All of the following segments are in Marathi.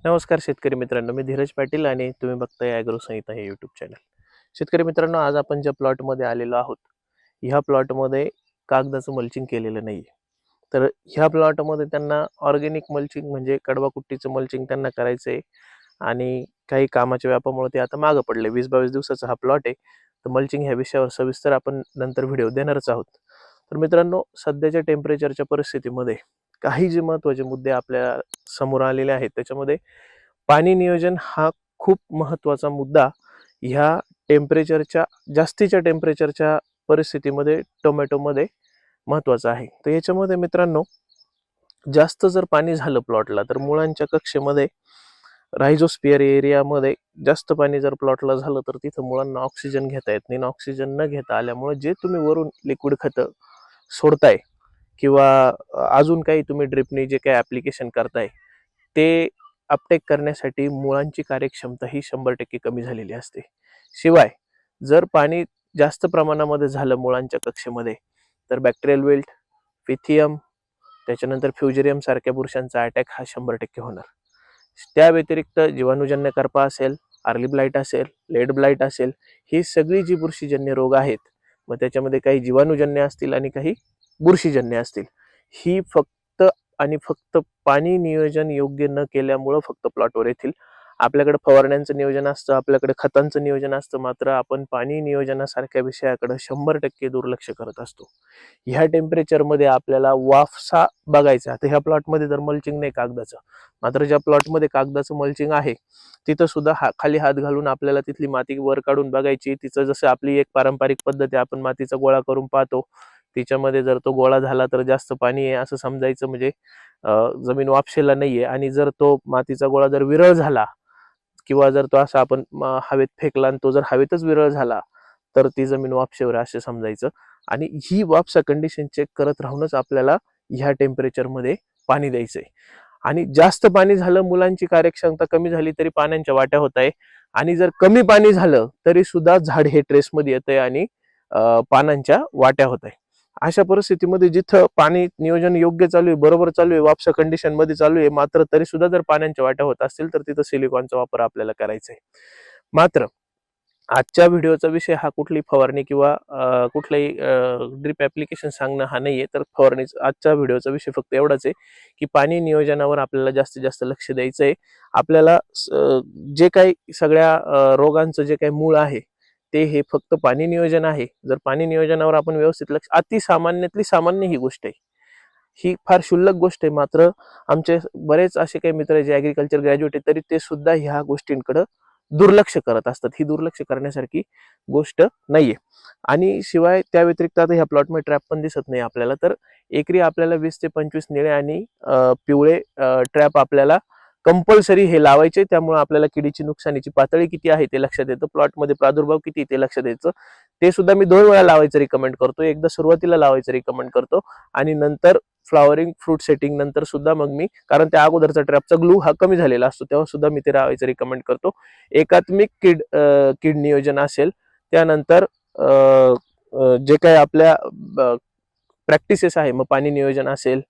नमस्कार शेतकरी मित्रांनो, मी धीरज पाटील आणि तुम्ही बघताय ॲग्रो संहिता हे यूट्यूब चॅनल. शेतकरी मित्रांनो, आज आपण ज्या प्लॉटमध्ये आलेलो आहोत, ह्या प्लॉटमध्ये कागदाचं मल्चिंग केलेलं नाही आहे. तर ह्या प्लॉटमध्ये त्यांना ऑर्गॅनिक मल्चिंग म्हणजे कडवा कुट्टीचं मल्चिंग त्यांना करायचं आहे आणि काही कामाच्या व्यापामुळे ते आता मागं पडले. 20-22 दिवसाचा हा प्लॉट आहे. तर मल्चिंग ह्या विषयावर सविस्तर आपण नंतर व्हिडिओ देणारच आहोत. तर मित्रांनो, सध्याच्या टेम्परेचरच्या परिस्थितीमध्ये काही जे महत्त्वाचे मुद्दे आपल्या समोर आलेले आहेत, त्याच्यामध्ये पाणी नियोजन हा खूप महत्त्वाचा मुद्दा ह्या टेम्परेचरच्या जास्तीच्या टेम्परेचरच्या परिस्थितीमध्ये टोमॅटोमध्ये महत्त्वाचा आहे. तर याच्यामध्ये मित्रांनो, जास्त जर पाणी झालं प्लॉटला तर मुळांच्या कक्षेमध्ये रायझोस्पियर एरियामध्ये जास्त पाणी जर प्लॉटला झालं तर तिथं मुळांना ऑक्सिजन घेता येत नाही. ऑक्सिजन न घेता आल्यामुळे जे तुम्ही वरून लिक्विड खतं सोडताय किंवा अजून काही तुम्ही ड्रिपनी जे काही ॲप्लिकेशन करताय ते अपटेक करण्यासाठी मुळांची कार्यक्षमता ही 100% कमी झालेली असते. शिवाय जर पाणी जास्त प्रमाणामध्ये झालं मुळांच्या कक्षेमध्ये तर बॅक्टेरियल विल्ट, पिथियम, त्याच्यानंतर फ्युजेरियम सारख्या बुरशांचा अटॅक हा 100% होणार. त्या व्यतिरिक्त जीवाणूजन्य करपा असेल, अर्ली ब्लाइट असेल, लेड ब्लाइट असेल, ही सगळी जी बुरशीजन्य रोग आहेत, मग त्याच्यामध्ये काही जीवाणूजन्य असतील आणि काही बुरशीजन्य असतील, ही फक्त आणि फक्त पाणी नियोजन योग्य न केल्यामुळं फक्त प्लॉटवर येतील. आपल्याकडे फवारण्यांचं नियोजन असतं, आपल्याकडे खतांचं नियोजन असतं, मात्र आपण पाणी नियोजनासारख्या विषयाकडे 100% दुर्लक्ष करत असतो. ह्या टेम्परेचरमध्ये आपल्याला वाफसा बघायचा. आता ह्या प्लॉटमध्ये तर मल्चिंग नाही कागदाचं, मात्र ज्या प्लॉटमध्ये कागदाचं मल्चिंग आहे तिथं सुद्धा खाली हात घालून आपल्याला तिथली माती वर काढून बघायची. तिचं जसं आपली एक पारंपरिक पद्धत आहे, आपण मातीचा गोळा करून पाहतो. तिच्यामध्ये जर तो गोळा झाला तर जास्त पाणी आहे असं समजायचं, म्हणजे जमीन वापशेला नाहीये. आणि जर तो मातीचा गोळा जर विरळ झाला किंवा जर तो असा आपण हवेत फेकला आणि तो जर हवेतच विरळ झाला तर ती जमीन वापशेवर असे समजायचं. आणि ही वापसा कंडिशन चेक करत राहूनच आपल्याला ह्या टेम्परेचरमध्ये पाणी द्यायचंय. आणि जास्त पाणी झालं, मुलांची कार्यक्षमता कमी झाली तरी पाण्याच्या वाट्या होत आहे. आणि जर कमी पाणी झालं तरी सुद्धा झाड हे ट्रेसमध्ये येत आहे आणि पानांच्या वाट्या होत आहे. अशा परिस्थितीमध्ये जिथं पाणी नियोजन योग्य चालू आहे, बरोबर चालू आहे, वापसा कंडिशन मध्ये चालू आहे, मात्र तरी सुद्धा जर पाण्याच्या वाट्या होत असतील तर तिथं सिलिकॉनचा वापर आपल्याला करायचा आहे. मात्र आजच्या व्हिडिओचा विषय हा कुठली फवारणी किंवा कुठलाही ड्रिप ॲप्लिकेशन सांगणं हा नाहीये. तर आजच्या व्हिडिओचा विषय फक्त एवढाच आहे की पाणी नियोजनावर आपल्याला जास्तीत जास्त लक्ष द्यायचं आहे. आपल्याला जे काही सगळ्या रोगांचं जे काही मूळ आहे ते हे फक्त पाणी नियोजन आहे. जर पाणी नियोजनावर आपण व्यवस्थित लक्ष, अति सामान्यातली सामान्य ही गोष्ट आहे, ही फार क्षुल्लक गोष्ट आहे, मात्र आमचे बरेच असे काही मित्र जे ॲग्रिकल्चर ग्रॅज्युएट आहेत तरी ते सुद्धा ह्या गोष्टींकडे दुर्लक्ष करत असतात. ही दुर्लक्ष करण्यासारखी गोष्ट नाहीये. आणि शिवाय त्या व्यतिरिक्त आता ह्या प्लॉटमध्ये ट्रॅप पण दिसत नाही आपल्याला, तर एकरी आपल्याला 20 ते 25 निळे आणि पिवळे ट्रॅप आपल्याला कंपल्सरी हे लावायचे. त्यामुळे आपल्याला किडीची नुकसानीची पातळी किती आहे ते लक्षात येतं, प्लॉटमध्ये प्रादुर्भाव किती ते लक्षात यायचं. ते सुद्धा मी 2 वेळा लावायचं रिकमेंड करतो. एकदा सुरुवातीला लावायचं रिकमेंड करतो आणि नंतर फ्लॉवरिंग फ्रूट सेटिंग नंतर सुद्धा मग मी, कारण त्या अगोदरचा ट्रॅपचा ग्लू हा कमी झालेला असतो, तेव्हा सुद्धा मी ते लावायचं रिकमेंड करतो. एकात्मिक कीड नियोजन असेल, त्यानंतर जे काही आपल्या प्रॅक्टिसेस आहे, मग पाणी नियोजन असेल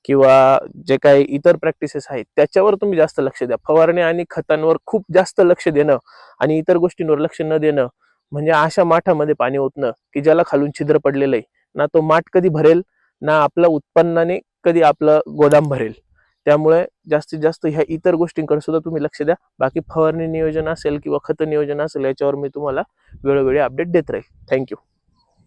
किंवा जे काही इतर प्रॅक्टिसेस आहेत त्याच्यावर तुम्ही जास्त लक्ष द्या. फवारणी आणि खतांवर खूप जास्त लक्ष देणं आणि इतर गोष्टींवर लक्ष न देणं म्हणजे अशा माठामध्ये पाणी ओतणं की ज्याला खालून छिद्र पडलेलं आहे. ना तो माठ कधी भरेल, ना आपल्या उत्पन्नाने कधी आपलं गोदाम भरेल. त्यामुळे जास्तीत जास्त ह्या इतर गोष्टींकडे सुद्धा तुम्ही लक्ष द्या. बाकी फवारणी नियोजन असेल किंवा खत नियोजन असेल याच्यावर मी तुम्हाला वेळोवेळी अपडेट देत राहील. थँक्यू.